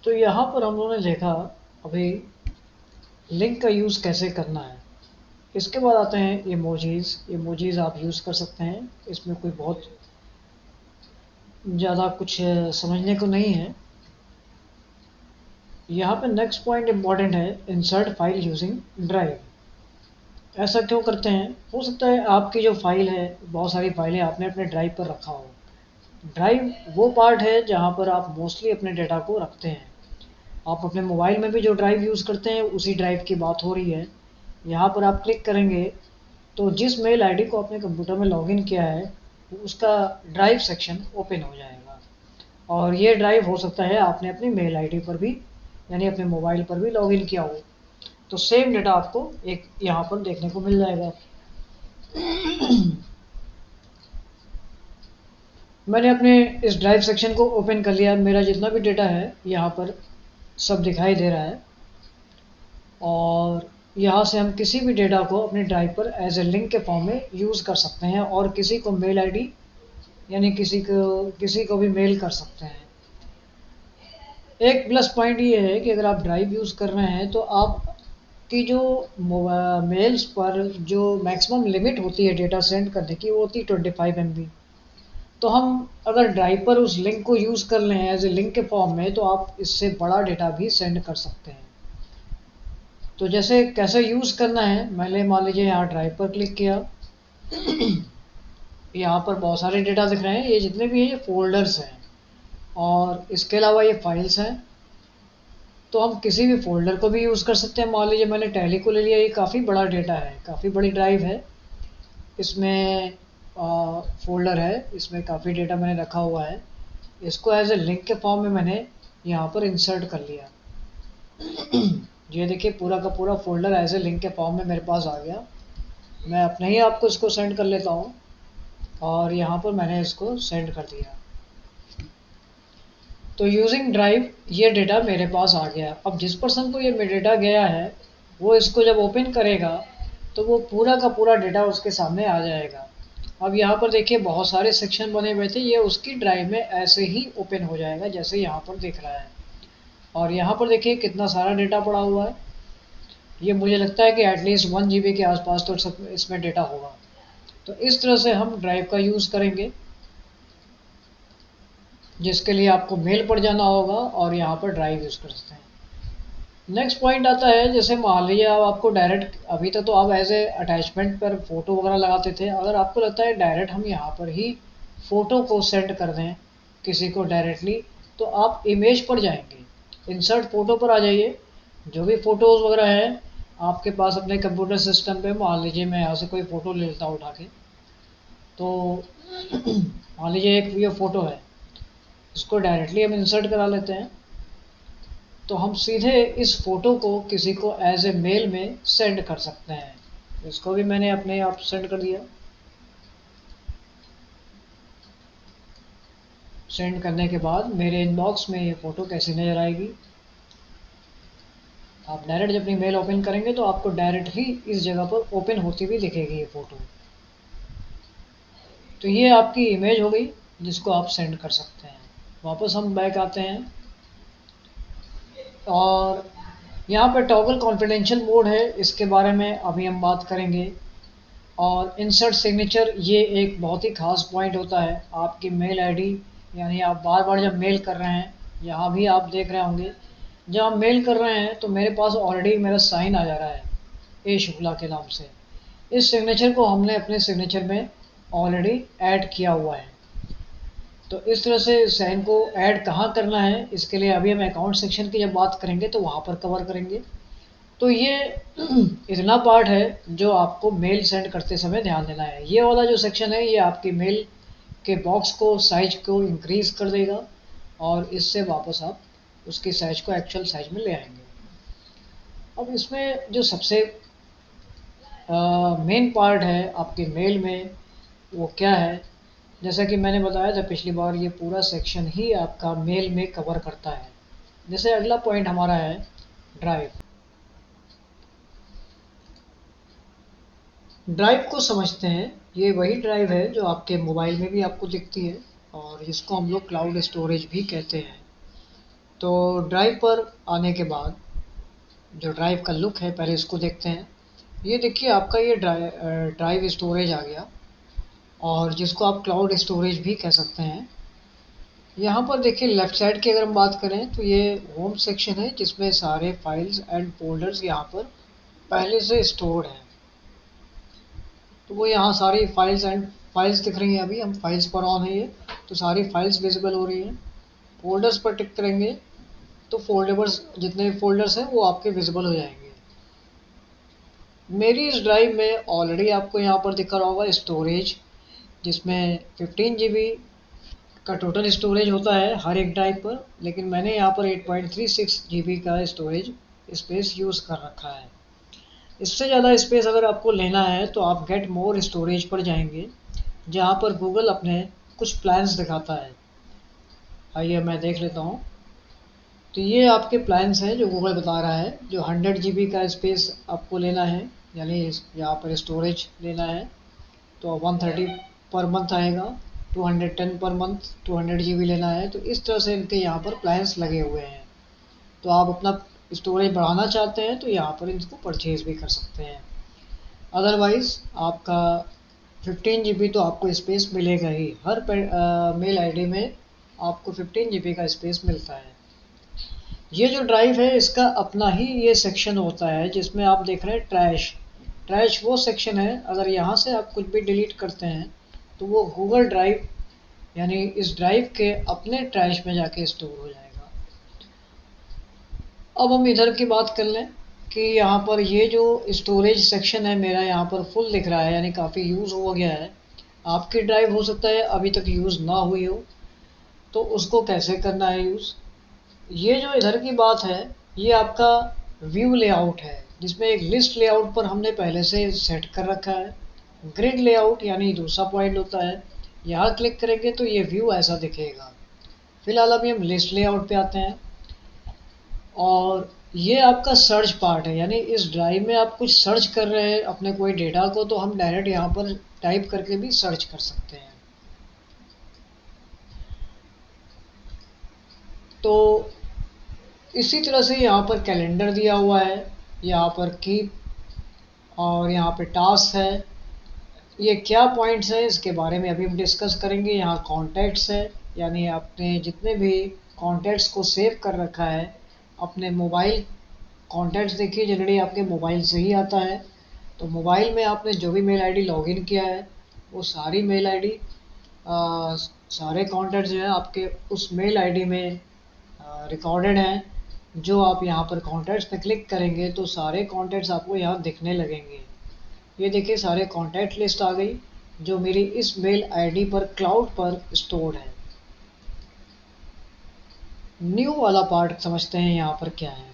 तो यहाँ पर हम लोगों ने देखा अभी लिंक का यूज़ कैसे करना है। इसके बाद आते हैं इमोजीज़। इमोजीज़ आप यूज़ कर सकते हैं, इसमें कोई बहुत ज़्यादा कुछ समझने को नहीं है। यहाँ पे नेक्स्ट पॉइंट इम्पॉर्टेंट है, इंसर्ट फाइल यूजिंग ड्राइव। ऐसा क्यों करते हैं? हो सकता है आपकी जो फाइल है, बहुत सारी फाइलें आपने अपने ड्राइव पर रखा हो। ड्राइव वो पार्ट है जहाँ पर आप मोस्टली अपने डेटा को रखते हैं। आप अपने मोबाइल में भी जो ड्राइव यूज़ करते हैं उसी ड्राइव की बात हो रही है। यहाँ पर आप क्लिक करेंगे तो जिस मेल आईडी को अपने कंप्यूटर में लॉगिन किया है उसका ड्राइव सेक्शन ओपन हो जाएगा। और ये ड्राइव हो सकता है आपने अपनी मेल आईडी पर भी, यानी अपने मोबाइल पर भी लॉगिन किया हो, तो सेम डेटा आपको एक यहाँ पर देखने को मिल जाएगा। मैंने अपने इस ड्राइव सेक्शन को ओपन कर लिया। मेरा जितना भी डेटा है यहाँ पर सब दिखाई दे रहा है। और यहाँ से हम किसी भी डेटा को अपने ड्राइव पर एज ए लिंक के फॉर्म में यूज़ कर सकते हैं और किसी को मेल आईडी, यानी किसी को भी मेल कर सकते हैं। एक प्लस पॉइंट ये है कि अगर आप ड्राइव यूज़ कर रहे हैं तो आपकी जो मेल्स पर जो मैक्सिमम लिमिट होती है डेटा सेंड करने की, वो होती है 25 MB। तो हम अगर ड्राइव पर उस लिंक को यूज़ कर लें एज ए लिंक के फॉर्म में, तो आप इससे बड़ा डेटा भी सेंड कर सकते हैं। तो जैसे कैसे यूज़ करना है, मैंने मान लीजिए यहाँ ड्राइव पर क्लिक किया। यहाँ पर बहुत सारे डेटा दिख रहे हैं, ये जितने भी हैं ये फोल्डर्स हैं और इसके अलावा ये फाइल्स हैं। तो हम किसी भी फोल्डर को भी यूज़ कर सकते हैं। मान लीजिए मैंने टैली को ले लिया, ये काफ़ी बड़ा डेटा है, काफ़ी बड़ी ड्राइव है। इसमें फोल्डर है, इसमें काफ़ी डेटा मैंने रखा हुआ है। इसको एज ए लिंक के फॉर्म में मैंने यहाँ पर इंसर्ट कर लिया। ये देखिए पूरा का पूरा फोल्डर एज ए लिंक के फॉर्म में मेरे पास आ गया। मैं अपने ही आपको इसको सेंड कर लेता हूँ और यहाँ पर मैंने इसको सेंड कर दिया। तो यूजिंग ड्राइव ये डेटा मेरे पास आ गया। अब जिस पर्सन को ये डेटा गया है वो इसको जब ओपन करेगा तो वो पूरा का पूरा डेटा उसके सामने आ जाएगा। अब यहाँ पर देखिए बहुत सारे सेक्शन बने हुए थे, ये उसकी ड्राइव में ऐसे ही ओपन हो जाएगा जैसे यहाँ पर दिख रहा है। और यहाँ पर देखिए कितना सारा डेटा पड़ा हुआ है। ये मुझे लगता है कि एटलीस्ट 1 GB के आसपास तो सब इसमें डेटा होगा। तो इस तरह से हम ड्राइव का यूज़ करेंगे, जिसके लिए आपको मेल पर जाना होगा और यहाँ पर ड्राइव यूज़ कर सकते हैं। नेक्स्ट पॉइंट आता है, जैसे मान लीजिए अब आपको डायरेक्ट, अभी तक तो आप एज ए अटैचमेंट पर फ़ोटो वगैरह लगाते थे, अगर आपको लगता है डायरेक्ट हम यहाँ पर ही फ़ोटो को सेंड कर दें किसी को डायरेक्टली, तो आप इमेज पर जाएंगे, इंसर्ट फ़ोटो पर आ जाइए। जो भी फ़ोटोज़ वगैरह हैं आपके पास अपने कंप्यूटर सिस्टम पे, मान लीजिए मैं यहाँ से कोई फ़ोटो ले लेता हूँ उठा के। तो मान लीजिए एक ये फ़ोटो है, इसको डायरेक्टली हम इंसर्ट करा लेते हैं। तो हम सीधे इस फ़ोटो को किसी को एज ए मेल में सेंड कर सकते हैं। इसको भी मैंने अपने आप सेंड कर दिया। सेंड करने के बाद मेरे इनबॉक्स में ये फ़ोटो कैसी नज़र आएगी। आप डायरेक्ट जब अपनी मेल ओपन करेंगे तो आपको डायरेक्ट ही इस जगह पर ओपन होती हुई दिखेगी ये फ़ोटो। तो ये आपकी इमेज हो गई जिसको आप सेंड कर सकते हैं। वापस हम बैक आते हैं और यहाँ पर टॉगल कॉन्फिडेंशियल मोड है, इसके बारे में अभी हम बात करेंगे। और इंसर्ट सिग्नेचर ये एक बहुत ही ख़ास पॉइंट होता है। आपकी मेल आईडी, यानी आप बार बार जब मेल कर रहे हैं, यहाँ भी आप देख रहे होंगे जब आप मेल कर रहे हैं तो मेरे पास ऑलरेडी मेरा साइन आ जा रहा है ए शुक्ला के नाम से। इस सिग्नेचर को हमने अपने सिग्नेचर में ऑलरेडी ऐड किया हुआ है। तो इस तरह से साइन को ऐड कहाँ करना है, इसके लिए अभी हम अकाउंट सेक्शन की जब बात करेंगे तो वहाँ पर कवर करेंगे। तो ये इतना पार्ट है जो आपको मेल सेंड करते समय ध्यान देना है। ये वाला जो सेक्शन है ये आपकी मेल के बॉक्स को, साइज को इंक्रीज़ कर देगा और इससे वापस आप उसकी साइज को एक्चुअल साइज में ले आएंगे। अब इसमें जो सबसे मेन पार्ट है आपके मेल में वो क्या है, जैसा कि मैंने बताया था पिछली बार, ये पूरा सेक्शन ही आपका मेल में कवर करता है। जैसे अगला पॉइंट हमारा है ड्राइव। ड्राइव को समझते हैं। ये वही ड्राइव है जो आपके मोबाइल में भी आपको दिखती है और इसको हम लोग क्लाउड स्टोरेज भी कहते हैं। तो ड्राइव पर आने के बाद जो ड्राइव का लुक है पहले इसको देखते हैं। ये देखिए आपका ये ड्राइव स्टोरेज आ गया, और जिसको आप क्लाउड स्टोरेज भी कह सकते हैं। यहाँ पर देखिए लेफ़्ट साइड की अगर हम बात करें तो ये होम सेक्शन है, जिसमें सारे फाइल्स एंड फोल्डर्स यहाँ पर पहले से स्टोर्ड हैं। तो वो यहाँ सारी फाइल्स दिख रही हैं। अभी हम फाइल्स पर ऑन है ये, तो सारी फाइल्स विजिबल हो रही हैं। फोल्डर्स पर टिक करेंगे तो फोल्डर्स जितने भी फोल्डर्स हैं वो आपके विजिबल हो जाएंगे। मेरी इस ड्राइव में ऑलरेडी आपको यहाँ पर दिख रहा होगा स्टोरेज, जिसमें 15 GB का टोटल स्टोरेज होता है हर एक ड्राइव पर, लेकिन मैंने यहाँ पर 8.36 GB का स्टोरेज स्पेस यूज़ कर रखा है। इससे ज़्यादा स्पेस अगर आपको लेना है तो आप गेट मोर स्टोरेज पर जाएंगे, जहाँ पर गूगल अपने कुछ प्लान्स दिखाता है। आइए मैं देख लेता हूँ। तो ये आपके प्लान्स हैं जो गूगल बता रहा है। जो 100 GB का स्पेस आपको लेना है, यानी यहाँ पर स्टोरेज लेना है, तो 130 पर मंथ आएगा। 210 पर मंथ 200 GB लेना है। तो इस तरह से इनके यहाँ पर प्लान्स लगे हुए हैं। तो आप अपना स्टोरेज बढ़ाना चाहते हैं तो यहाँ पर इसको परचेज़ भी कर सकते हैं। अदरवाइज़ आपका 15 GB तो आपको स्पेस मिलेगा ही। हर मेल आईडी में आपको 15 GB का स्पेस मिलता है। ये जो ड्राइव है इसका अपना ही ये सेक्शन होता है, जिसमें आप देख रहे हैं ट्रैश। ट्रैश वो सेक्शन है, अगर यहाँ से आप कुछ भी डिलीट करते हैं तो वो गूगल ड्राइव यानी इस ड्राइव के अपने ट्रैश में जाके स्टोर हो जाएगा। अब हम इधर की बात कर लें कि यहाँ पर ये जो स्टोरेज सेक्शन है मेरा यहाँ पर फुल दिख रहा है, यानी काफ़ी यूज़ हो गया है। आपकी ड्राइव हो सकता है अभी तक यूज़ ना हुई हो, तो उसको कैसे करना है यूज़। ये जो इधर की बात है ये आपका व्यू लेआउट है, जिसमें एक लिस्ट लेआउट पर हमने पहले से सेट कर रखा है। ग्रिड लेआउट यानी दूसरा पॉइंट होता है। यहाँ क्लिक करेंगे तो ये व्यू ऐसा दिखेगा। फिलहाल अभी हम लिस्ट लेआउट पे आते हैं, और ये आपका सर्च पार्ट है, यानी इस ड्राइव में आप कुछ सर्च कर रहे हैं अपने कोई डेटा को, तो हम डायरेक्ट यहाँ पर टाइप करके भी सर्च कर सकते हैं। तो इसी तरह से यहाँ पर कैलेंडर दिया हुआ है, यहाँ पर कीप, और यहाँ पे टास्क है। ये क्या पॉइंट्स है इसके बारे में अभी हम डिस्कस करेंगे। यहाँ कॉन्टैक्ट्स है, यानी आपने जितने भी कॉन्टैक्ट्स को सेव कर रखा है अपने मोबाइल। कॉन्टैक्ट्स देखिए जनरली आपके मोबाइल से ही आता है, तो मोबाइल में आपने जो भी मेल आईडी लॉगिन किया है वो सारी मेल आईडी सारे कॉन्टैक्ट्स जो हैं आपके उस मेल आईडी में रिकॉर्डेड हैं। जो आप यहाँ पर कॉन्टैक्ट्स पे क्लिक करेंगे तो सारे कॉन्टैक्ट्स आपको यहाँ दिखने लगेंगे। ये देखिए सारे कॉन्टैक्ट लिस्ट आ गई जो मेरी इस मेल आईडी पर क्लाउड पर स्टोर्ड है। न्यू वाला पार्ट समझते हैं यहाँ पर क्या है।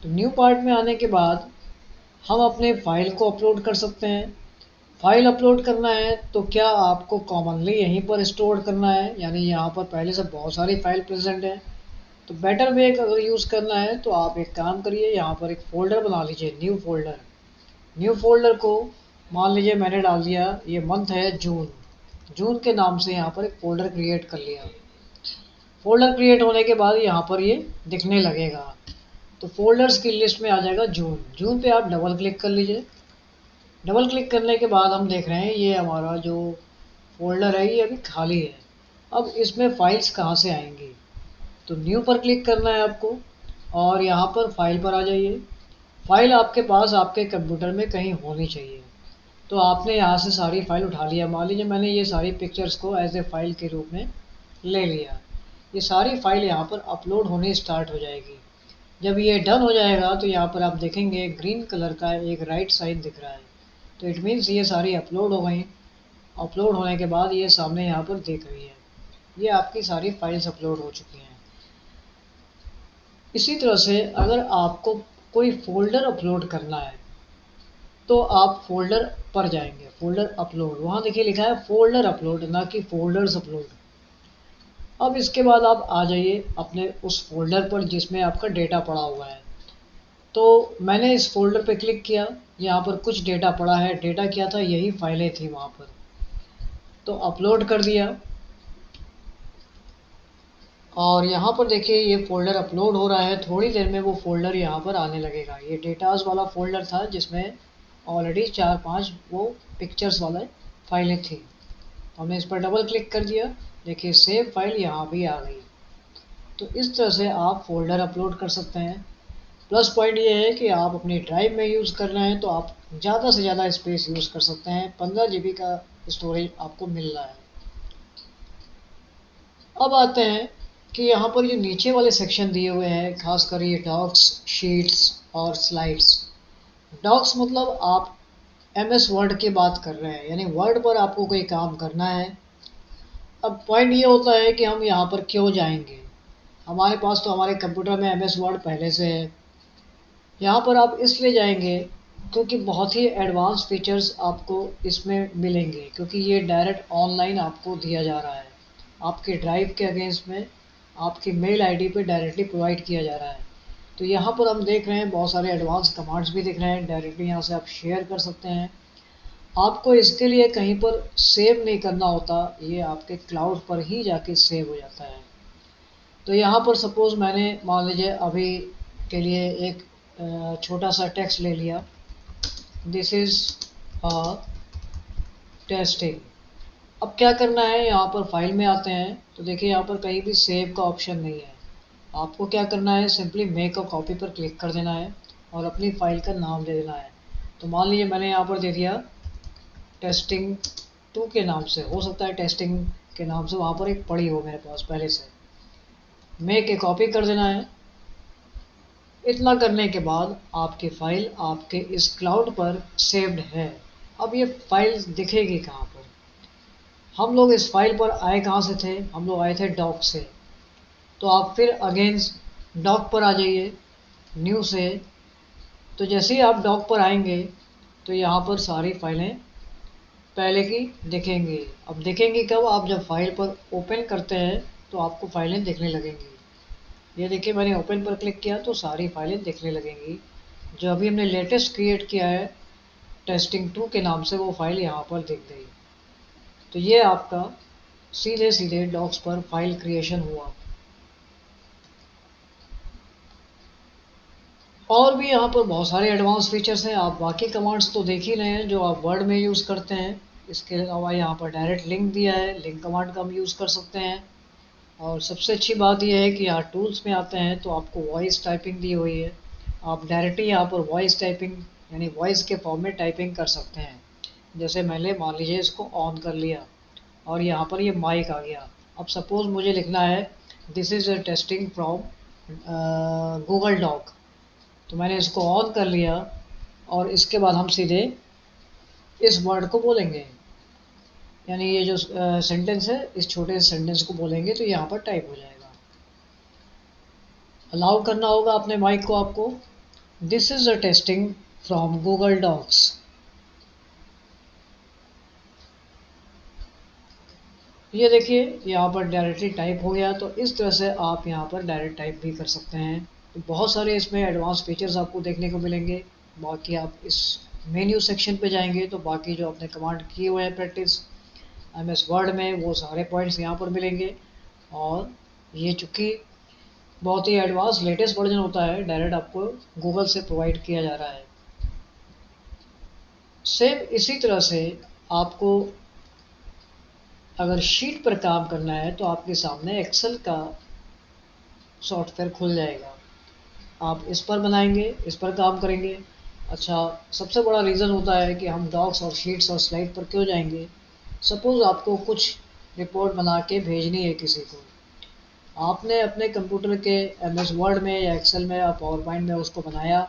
तो न्यू पार्ट में आने के बाद हम अपने फाइल को अपलोड कर सकते हैं। फाइल अपलोड करना है तो क्या आपको कॉमनली यहीं पर स्टोर करना है, यानी यहाँ पर पहले से बहुत सारी फाइल प्रेजेंट है। तो बेटर वे अगर यूज़ करना है तो आप एक काम करिए, यहाँ पर एक फ़ोल्डर बना लीजिए, न्यू फ़ोल्डर। न्यू फ़ोल्डर को मान लीजिए मैंने डाल दिया, ये मंथ है जून, जून के नाम से यहाँ पर एक फ़ोल्डर क्रिएट कर लिया। फ़ोल्डर क्रिएट होने के बाद यहाँ पर ये दिखने लगेगा, तो फ़ोल्डर्स की लिस्ट में आ जाएगा जून। जून पे आप डबल क्लिक कर लीजिए। डबल क्लिक करने के बाद हम देख रहे हैं ये हमारा जो फ़ोल्डर है ये अभी खाली है। अब इसमें फ़ाइल्स कहाँ से आएंगी, तो न्यू पर क्लिक करना है आपको, और यहाँ पर फाइल पर आ जाइए। फाइल आपके पास आपके कंप्यूटर में कहीं होनी चाहिए। तो आपने यहाँ से सारी फाइल उठा लिया। मान लीजिए मैंने ये सारी पिक्चर्स को एज ए फाइल के रूप में ले लिया। ये सारी फाइल यहाँ पर अपलोड होने स्टार्ट हो जाएगी। जब ये डन हो जाएगा तो यहाँ पर आप देखेंगे ग्रीन कलर का एक राइट साइड दिख रहा है, तो इट मीन्स ये सारी अपलोड हो गई। अपलोड होने के बाद ये सामने यहाँ पर दिख रही है, ये आपकी सारी फाइल्स अपलोड हो चुकी हैं। इसी तरह से अगर आपको कोई फ़ोल्डर अपलोड करना है तो आप फ़ोल्डर पर जाएंगे, फ़ोल्डर अपलोड, वहाँ देखिए लिखा है फ़ोल्डर अपलोड, ना कि फ़ोल्डर्स अपलोड। अब इसके बाद आप आ जाइए अपने उस फ़ोल्डर पर जिसमें आपका डेटा पड़ा हुआ है। तो मैंने इस फ़ोल्डर पे क्लिक किया, यहाँ पर कुछ डेटा पड़ा है। डेटा क्या था, यही फाइलें थी वहाँ पर, तो अपलोड कर दिया। और यहाँ पर देखिए ये फ़ोल्डर अपलोड हो रहा है, थोड़ी देर में वो फ़ोल्डर यहाँ पर आने लगेगा। ये डेटाज़ वाला फ़ोल्डर था जिसमें ऑलरेडी 4-5 वो पिक्चर्स वाला फाइलें थी। हमने इस पर डबल क्लिक कर दिया, देखिए सेव फाइल यहाँ भी आ गई। तो इस तरह से आप फ़ोल्डर अपलोड कर सकते हैं। प्लस पॉइंट ये है कि आप अपनी ड्राइव में यूज़ कर रहे हैं तो आप ज़्यादा से ज़्यादा स्पेस यूज़ कर सकते हैं। 15 GB का स्टोरेज आपको मिल रहा है। अब आते हैं कि यहाँ पर जो नीचे वाले सेक्शन दिए हुए हैं, खासकर ये डॉक्स, शीट्स और स्लाइड्स। डॉक्स मतलब आप MS वर्ड की बात कर रहे हैं, यानी वर्ड पर आपको कोई काम करना है। अब पॉइंट ये होता है कि हम यहाँ पर क्यों जाएंगे। हमारे पास तो हमारे कंप्यूटर में MS वर्ड पहले से है। यहाँ पर आप इसलिए जाएंगे क्योंकि बहुत ही एडवांस फीचर्स आपको इसमें मिलेंगे, क्योंकि ये डायरेक्ट ऑनलाइन आपको दिया जा रहा है। आपके ड्राइव के अगेंस्ट में आपकी मेल आईडी पे डायरेक्टली प्रोवाइड किया जा रहा है। तो यहाँ पर हम देख रहे हैं बहुत सारे एडवांस कमांड्स भी दिख रहे हैं, डायरेक्टली यहाँ से आप शेयर कर सकते हैं। आपको इसके लिए कहीं पर सेव नहीं करना होता, ये आपके क्लाउड पर ही जाके सेव हो जाता है। तो यहाँ पर सपोज़ मैंने मान लीजिए अभी के लिए एक छोटा सा टेक्स्ट ले लिया, दिस इज़ अ टेस्टिंग। अब क्या करना है, यहाँ पर फाइल में आते हैं तो देखिए यहाँ पर कहीं भी सेव का ऑप्शन नहीं है। आपको क्या करना है, सिंपली मेक अ कॉपी पर क्लिक कर देना है और अपनी फ़ाइल का नाम दे देना है। तो मान लीजिए मैंने यहाँ पर दे दिया टेस्टिंग 2 के नाम से, हो सकता है टेस्टिंग के नाम से वहाँ पर एक पड़ी हो मेरे पास पहले से। मेक ए कॉपी कर देना है। इतना करने के बाद आपकी फ़ाइल आपके इस क्लाउड पर सेव्ड है। अब ये फाइल दिखेगी कहाँ पर। हम लोग इस फाइल पर आए कहाँ से थे, हम लोग आए थे डॉक से। तो आप फिर अगेन डॉक पर आ जाइए, न्यू से। तो जैसे ही आप डॉक पर आएंगे तो यहाँ पर सारी फाइलें पहले की दिखेंगी। अब दिखेंगी कब, आप जब फाइल पर ओपन करते हैं तो आपको फाइलें दिखने लगेंगी। ये देखिए मैंने ओपन पर क्लिक किया तो सारी फाइलें दिखने लगेंगी। जो अभी हमने लेटेस्ट क्रिएट किया है टेस्टिंग 2 के नाम से, वो फाइल यहाँ पर दिख गई। तो ये आपका सीधे सीधे डॉक्स पर फाइल क्रिएशन हुआ। और भी यहाँ पर बहुत सारे एडवांस फीचर्स हैं। आप बाकी कमांड्स तो देख ही रहे हैं जो आप वर्ड में यूज़ करते हैं। इसके अलावा यहाँ पर डायरेक्ट लिंक दिया है, लिंक कमांड का हम यूज़ कर सकते हैं। और सबसे अच्छी बात यह है कि यहाँ टूल्स में आते हैं तो आपको वॉइस टाइपिंग दी हुई है। आप डायरेक्टली यहाँ पर वॉइस टाइपिंग यानी वॉइस के फॉर्म में टाइपिंग कर सकते हैं। जैसे मैंने मान लीजिए इसको ऑन कर लिया और यहाँ पर ये माइक आ गया। अब सपोज़ मुझे लिखना है this is a testing from Google doc, तो मैंने इसको ऑन कर लिया और इसके बाद हम सीधे इस वर्ड को बोलेंगे, यानी ये जो सेंटेंस है इस छोटे से सेंटेंस को बोलेंगे तो यहाँ पर टाइप हो जाएगा। अलाउ करना होगा अपने माइक को आपको। This is a testing from Google docs. ये देखिए यहाँ पर डायरेक्टली टाइप हो गया। तो इस तरह से आप यहाँ पर डायरेक्ट टाइप भी कर सकते हैं। तो बहुत सारे इसमें एडवांस फीचर्स आपको देखने को मिलेंगे। बाकी आप इस मेन्यू सेक्शन पे जाएंगे तो बाकी जो आपने कमांड किए हुए हैं प्रैक्टिस MS वर्ड में, वो सारे पॉइंट्स यहाँ पर मिलेंगे। और ये चूँकि बहुत ही एडवांस लेटेस्ट वर्जन होता है, डायरेक्ट आपको गूगल से प्रोवाइड किया जा रहा है। सेम इसी तरह से आपको अगर शीट पर काम करना है तो आपके सामने एक्सेल का सॉफ्टवेयर खुल जाएगा। आप इस पर बनाएंगे, इस पर काम करेंगे। अच्छा, सबसे बड़ा रीज़न होता है कि हम डॉक्स और शीट्स और स्लाइड पर क्यों जाएंगे। सपोज़ आपको कुछ रिपोर्ट बना के भेजनी है किसी को, आपने अपने कंप्यूटर के MS वर्ड में या एक्सेल में या पावर पॉइंट में उसको बनाया।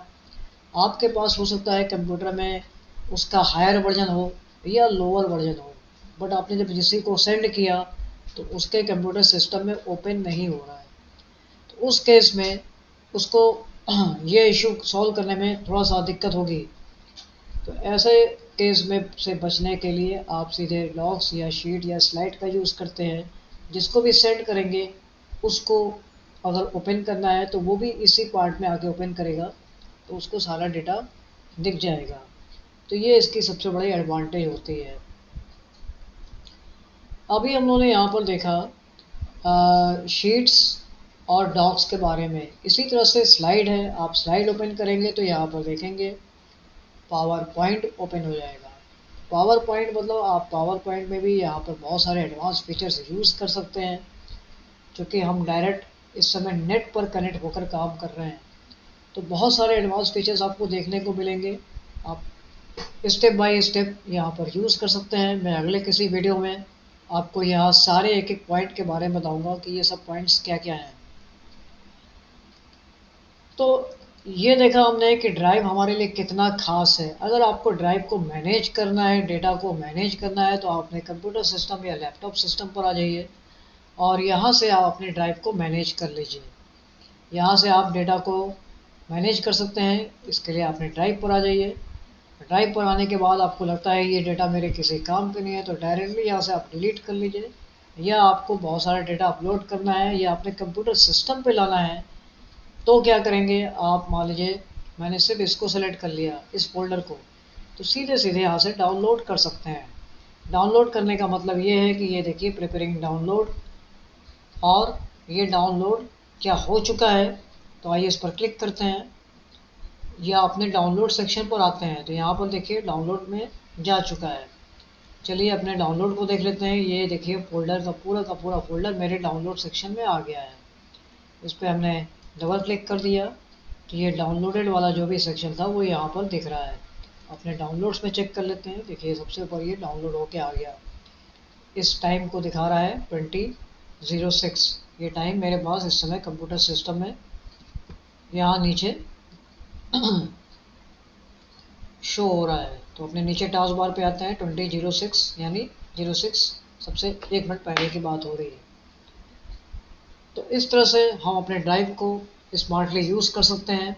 आपके पास हो सकता है कंप्यूटर में उसका हायर वर्जन हो या लोअर वर्जन हो, बट आपने जब किसी को सेंड किया तो उसके कंप्यूटर सिस्टम में ओपन नहीं हो रहा है। तो उस केस में उसको ये इशू सॉल्व करने में थोड़ा सा दिक्कत होगी। तो ऐसे केस में से बचने के लिए आप सीधे डॉक्स या शीट या स्लाइड का यूज़ करते हैं। जिसको भी सेंड करेंगे उसको अगर ओपन करना है तो वो भी इसी पार्ट में आके ओपन करेगा, तो उसको सारा डेटा दिख जाएगा। तो ये इसकी सबसे बड़ी एडवांटेज होती है। अभी हम लोगों ने यहाँ पर देखा शीट्स और डॉक्स के बारे में। इसी तरह से स्लाइड है, आप स्लाइड ओपन करेंगे तो यहाँ पर देखेंगे पावर पॉइंट ओपन हो जाएगा। पावर पॉइंट मतलब आप पावर पॉइंट में भी यहाँ पर बहुत सारे एडवांस फीचर्स यूज़ कर सकते हैं, क्योंकि हम डायरेक्ट इस समय नेट पर कनेक्ट होकर काम कर रहे हैं। तो बहुत सारे एडवांस फीचर्स आपको देखने को मिलेंगे, आप स्टेप बाय स्टेप यहाँ पर यूज़ कर सकते हैं। मैं अगले किसी वीडियो में आपको यहाँ सारे एक एक पॉइंट के बारे में बताऊँगा कि ये सब पॉइंट्स क्या क्या हैं। तो ये देखा हमने कि ड्राइव हमारे लिए कितना खास है। अगर आपको ड्राइव को मैनेज करना है, डेटा को मैनेज करना है, तो आप अपने कंप्यूटर सिस्टम या लैपटॉप सिस्टम पर आ जाइए और यहाँ से आप अपने ड्राइव को मैनेज कर लीजिए। यहाँ से आप डेटा को मैनेज कर सकते हैं। इसके लिए अपने ड्राइव पर आ जाइए। ड्राइव पर आने के बाद आपको लगता है ये डेटा मेरे किसी काम का नहीं है, तो डायरेक्टली यहाँ से आप डिलीट कर लीजिए। या आपको बहुत सारा डेटा अपलोड करना है या अपने कंप्यूटर सिस्टम पे लाना है, तो क्या करेंगे आप, मान लीजिए मैंने सिर्फ इसको सेलेक्ट कर लिया, इस फोल्डर को, तो सीधे सीधे यहाँ से डाउनलोड कर सकते हैं। डाउनलोड करने का मतलब ये है कि ये देखिए प्रिपेयरिंग डाउनलोड, और ये डाउनलोड क्या हो चुका है। तो आइए इस पर क्लिक करते हैं या अपने डाउनलोड सेक्शन पर आते हैं, तो यहाँ पर देखिए डाउनलोड में जा चुका है। चलिए अपने डाउनलोड को देख लेते हैं। ये देखिए फोल्डर का पूरा फोल्डर मेरे डाउनलोड सेक्शन में आ गया है। इस पर हमने डबल क्लिक कर दिया तो ये डाउनलोडेड वाला जो भी सेक्शन था वो यहाँ पर दिख रहा है। अपने डाउनलोड्स में चेक कर लेते हैं। देखिए सबसे ऊपर ये डाउनलोड होके आ गया। इस टाइम को दिखा रहा है 20:06। ये टाइम मेरे पास इस समय कंप्यूटर सिस्टम में यहाँ नीचे शो हो रहा है। तो अपने नीचे टास्क बार पे आते हैं, 20:06 यानी 06 सबसे 1 मिनट पहले की बात हो रही है। तो इस तरह से हम अपने ड्राइव को स्मार्टली यूज़ कर सकते हैं।